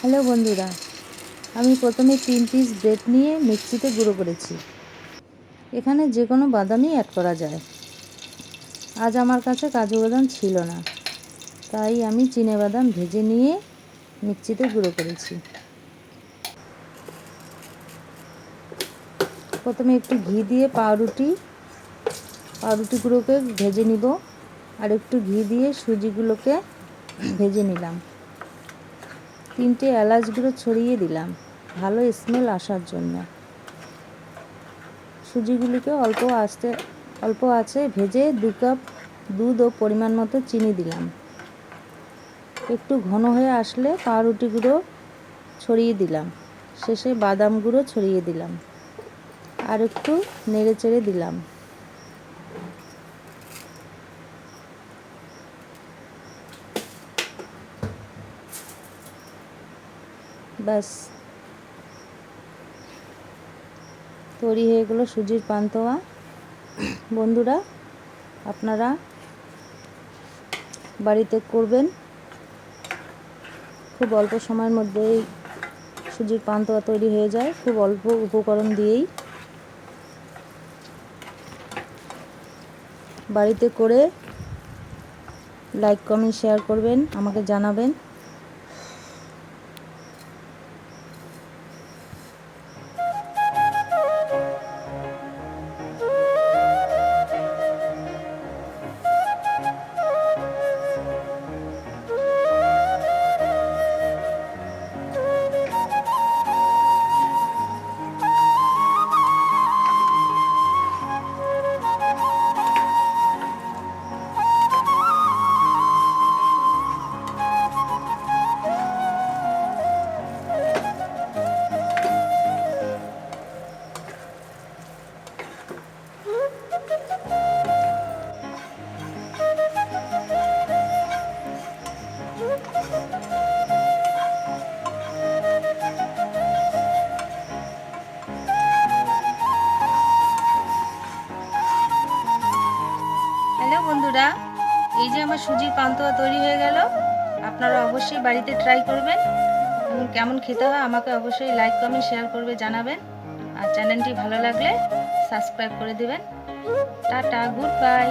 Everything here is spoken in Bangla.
হ্যালো বন্ধুরা, আমি প্রথমে 3 পিস ব্রেড নিয়ে মিক্সিতে গুঁড়ো করেছি। এখানে যে কোনো বাদামই অ্যাড করা যায়। আজ আমার কাছে কাজু বাদাম ছিল না, তাই আমি চিনে বাদাম ভেজে নিয়ে মিক্সিতে গুঁড়ো করেছি। প্রথমে একটু ঘি দিয়ে পাউরুটিগুলোকে ভেজে নিব, আর একটু ঘি দিয়ে সুজিগুলোকে ভেজে নিলাম। 3টে এলাচ গুঁড়ো ছড়িয়ে দিলাম ভালো স্মেল আসার জন্য। সুজিগুলিকে অল্প আঁচে ভেজে 2 কাপ দুধ ও পরিমাণ মতো চিনি দিলাম। একটু ঘন হয়ে আসলে পাউরুটি গুঁড়ো ছড়িয়ে দিলাম। শেষে বাদাম গুঁড়ো ছড়িয়ে দিলাম আর একটু নেড়ে চেড়ে দিলাম। ব্যাস, তৈরি হয়ে গেল সুজির পান্তুয়া। বন্ধুরা, আপনারা বাড়িতে করবেন, খুব অল্প সময়ের মধ্যেই সুজির পান্তুয়া তৈরি হয়ে যায়, খুব অল্প উপকরণ দিয়েই। বাড়িতে করে লাইক কমেন্ট শেয়ার করবেন, আমাকে জানাবেন। হ্যালো বন্ধুরা, এই যে আমার সুজির পান্তুয়া তৈরি হয়ে গেল। আপনারা অবশ্যই বাড়িতে ট্রাই করবেন এবং কেমন খেতে হয় আমাকে অবশ্যই লাইক কমেন্ট শেয়ার করবে জানাবেন। আর চ্যানেলটি ভালো লাগলে সাবস্ক্রাইব করে দেবেন। Tata, good bye.